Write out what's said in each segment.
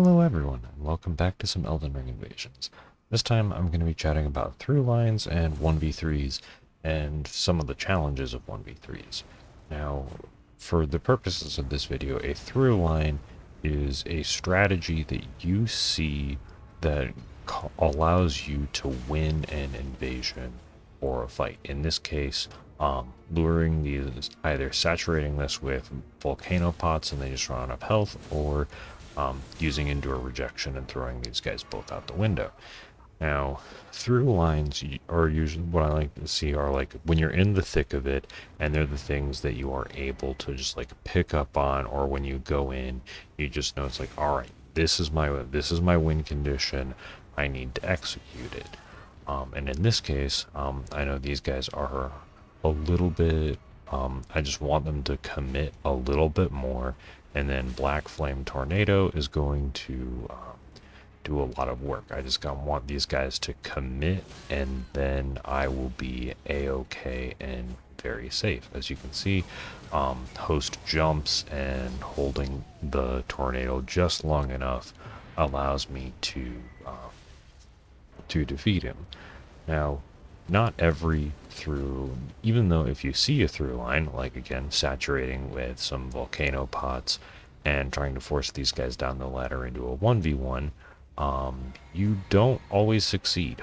Hello everyone, and welcome back to some Elden Ring Invasions. This time I'm going to be chatting about through lines and 1v3s, and some of the challenges of 1v3s. Now, for the purposes of this video, a through line is a strategy that you see that allows you to win an invasion or a fight. In this case, luring these, either saturating this with volcano pots and they just run out of health, or using endure rejection and throwing these guys both out the window. Now, through lines are usually what I like to see are like when you're in the thick of it, and they're the things that you are able to just like pick up on, or when you go in, you just know it's like, all right, this is my win condition. I need to execute it. And in this case, I know these guys are a little bit. I just want them to commit a little bit more, and then Black Flame Tornado is going to do a lot of work. I just want these guys to commit, and then I will be a-okay and very safe. As you can see, host jumps, and holding the tornado just long enough allows me to defeat him. Now, not every through, even though if you see a through line, like again, saturating with some volcano pots and trying to force these guys down the ladder into a 1v1, you don't always succeed.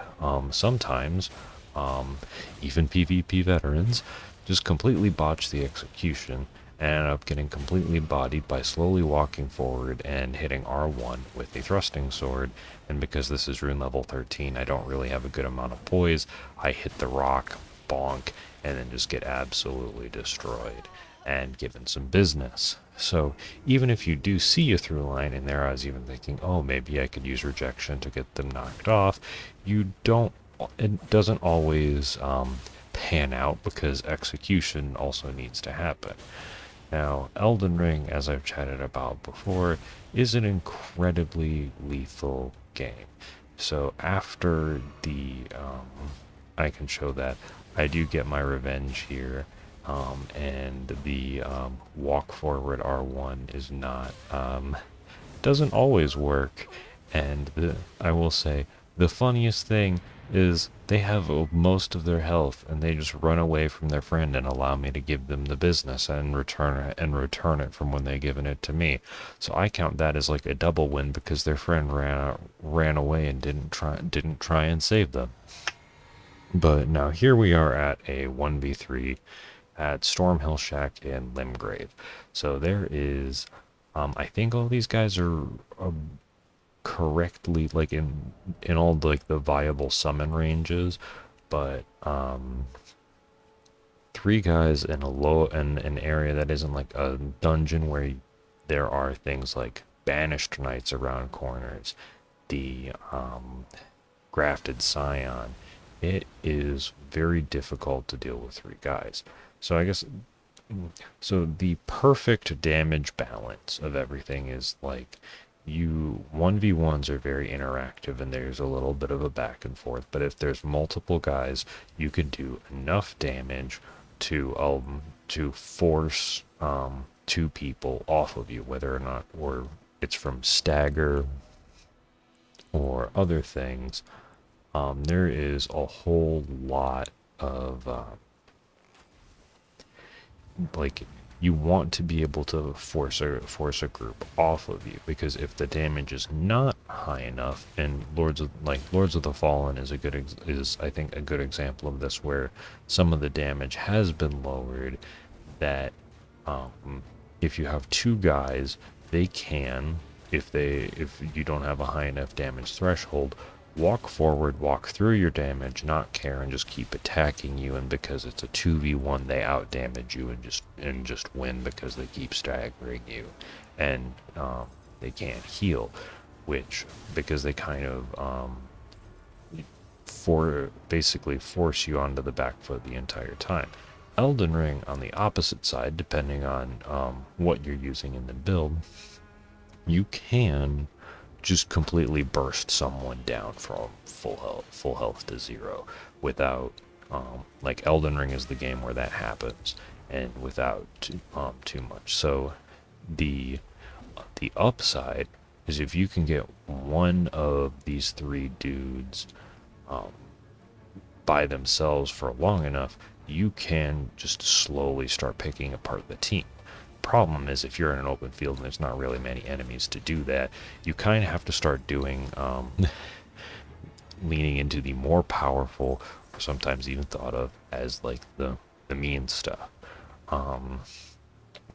Sometimes, even PvP veterans just completely botch the execution and end up getting completely bodied by slowly walking forward and hitting R1 with the thrusting sword. And because this is rune level 13, I don't really have a good amount of poise. I hit the rock, bonk, and then just get absolutely destroyed and given some business. So even if you do see a through line in there, I was even thinking, oh, maybe I could use rejection to get them knocked off. You don't, it doesn't always pan out, because execution also needs to happen. Now, Elden Ring, as I've chatted about before, is an incredibly lethal game. So after I can show that I do get my revenge here, and the walk forward R1 is not, doesn't always work. And I will say, the funniest thing is they have most of their health, and they just run away from their friend and allow me to give them the business and return it from when they given it to me. So I count that as like a double win, because their friend ran away and didn't try and save them. But now here we are at a 1v3 at Stormhill Shack in Limgrave. So there is, I think all these guys are correctly like in all like the viable summon ranges, but three guys in an area that isn't like a dungeon where there are things like banished knights around corners, the grafted scion. It is very difficult to deal with three guys. So I guess, so the perfect damage balance of everything is like, you 1v1s are very interactive and there's a little bit of a back and forth, but if there's multiple guys, you can do enough damage to force two people off of you, whether or not or it's from stagger or other things. There is a whole lot of like, you want to be able to force a group off of you, because if the damage is not high enough, and Lords of the Fallen is is I think a good example of this, where some of the damage has been lowered, that if you have two guys, they can, if you don't have a high enough damage threshold, walk forward, walk through your damage, not care, and just keep attacking you. And because it's a 2v1, they out damage you and just win, because they keep staggering you, and they can't heal, which, because they kind of basically force you onto the back foot the entire time. Elden Ring, on the opposite side, depending on what you're using in the build, you can just completely burst someone down from full health to zero without, like, Elden Ring is the game where that happens, and without too much. So the upside is if you can get one of these three dudes by themselves for long enough, you can just slowly start picking apart the team. Problem is, if you're in an open field and there's not really many enemies to do that, you kind of have to start doing leaning into the more powerful, or sometimes even thought of as like the mean stuff.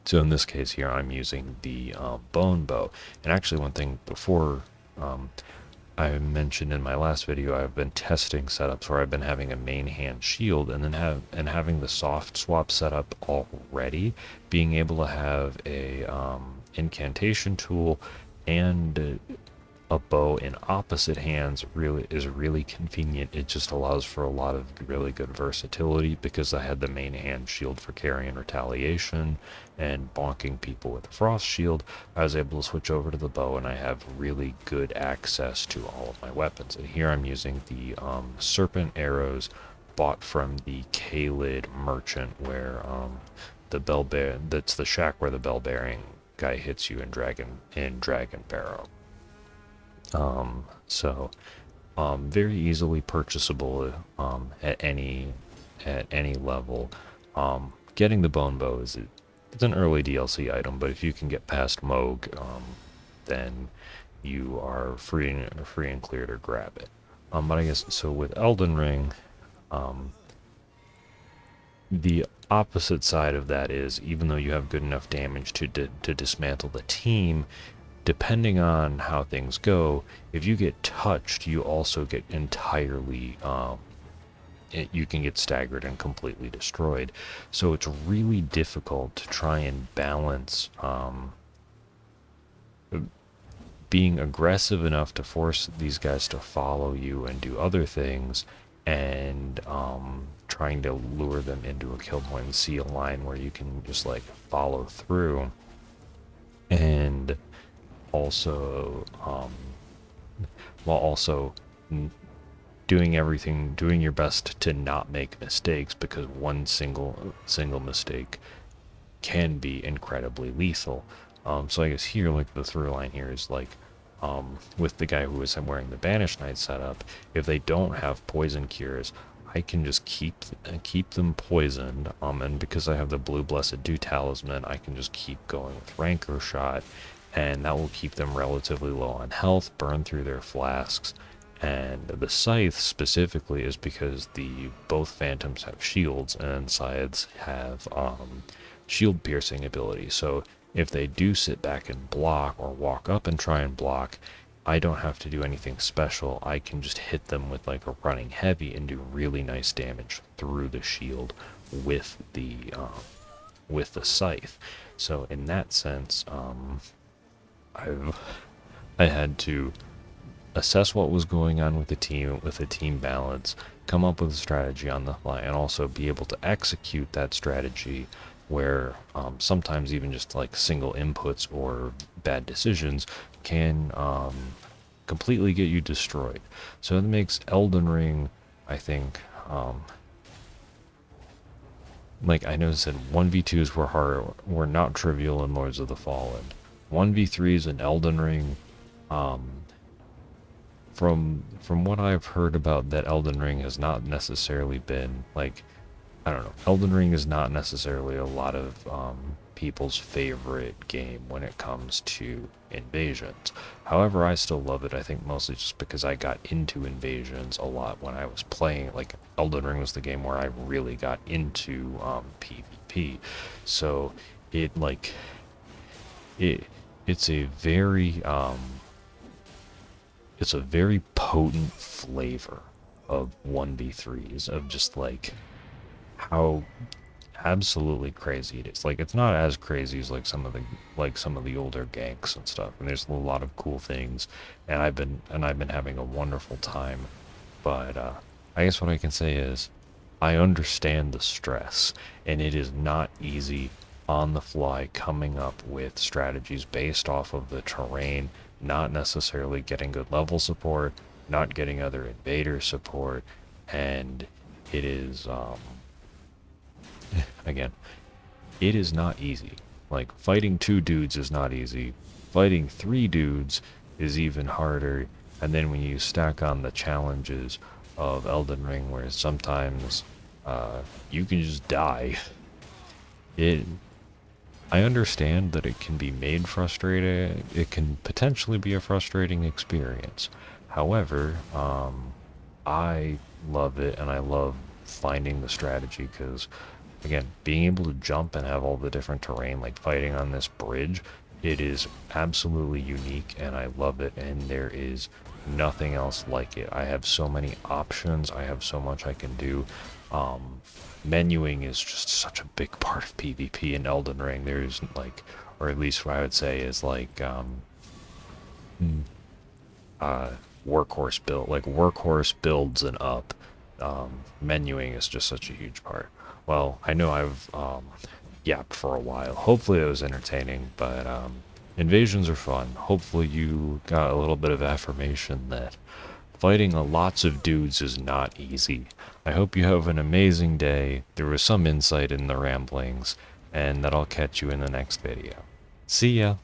So in this case here, I'm using the bone bow. And actually, one thing before I mentioned in my last video, I've been testing setups where I've been having a main hand shield and then having the soft swap set up already, being able to have a incantation tool and a bow in opposite hands is really convenient. It just allows for a lot of really good versatility because I had the main hand shield for carrying retaliation and bonking people with the frost shield. I was able to switch over to the bow and I have really good access to all of my weapons. And here I'm using the serpent arrows bought from the K-Lid merchant, where that's the shack where the bell bearing guy hits you in Dragon Barrow. Very easily purchasable at any level. Getting the bone bow it's an early DLC item, but if you can get past Moog, then you are free and clear to grab it. But I guess so with Elden Ring, the opposite side of that is, even though you have good enough damage to dismantle the team, depending on how things go, if you get touched, you also get entirely, you can get staggered and completely destroyed. So it's really difficult to try and balance being aggressive enough to force these guys to follow you and do other things, and trying to lure them into a kill point and see a line where you can just like follow through, and also while also doing your best to not make mistakes, because one single mistake can be incredibly lethal. So I guess here, like, the through line here is like, with the guy who is wearing the Banished Knight setup, if they don't have poison cures, I can just keep them poisoned, and because I have the Blue Blessed Dew Talisman, I can just keep going with Rancor Shot, and that will keep them relatively low on health, burn through their flasks. And the Scythe specifically is because both Phantoms have shields, and Scythes have shield piercing ability. So if they do sit back and block, or walk up and try and block, I don't have to do anything special. I can just hit them with like a running heavy and do really nice damage through the shield with the Scythe. So in that sense, I had to assess what was going on with the team balance, come up with a strategy on the fly, and also be able to execute that strategy where sometimes even just like single inputs or bad decisions can completely get you destroyed. So it makes Elden Ring, I think, like I know I said, 1v2s were not trivial in Lords of the Fallen. 1v3s in Elden Ring, from what I've heard about that, Elden Ring has not necessarily been like, I don't know, Elden Ring is not necessarily a lot of people's favorite game when it comes to invasions. However, I still love it, I think mostly just because I got into invasions a lot when I was playing. Like, Elden Ring was the game where I really got into PvP. So it like it's a very potent flavor of 1v3s, of just like how absolutely crazy it is. Like, it's not as crazy as like some of the older ganks and stuff, and there's a lot of cool things, and I've been having a wonderful time. But I guess what I can say is I understand the stress, and it is not easy on the fly coming up with strategies based off of the terrain, not necessarily getting good level support, not getting other invader support, and it is again, it is not easy. Like, fighting 2 dudes is not easy. Fighting 3 dudes is even harder. And then when you stack on the challenges of Elden Ring, where sometimes you can just die, it I understand that it can be made frustrating. It can potentially be a frustrating experience. However, I love it, and I love finding the strategy because, again, being able to jump and have all the different terrain, like fighting on this bridge, it is absolutely unique, and I love it. And there is nothing else like it. I have so many options. I have so much I can do. Menuing is just such a big part of PvP in Elden Ring. There's like, or at least what I would say is like, mm, workhorse build, like workhorse builds and up. Menuing is just such a huge part. Well, I know I've yapped for a while. Hopefully it was entertaining, but invasions are fun. Hopefully you got a little bit of affirmation that fighting lots of dudes is not easy. I hope you have an amazing day. There was some insight in the ramblings, and that I'll catch you in the next video. See ya!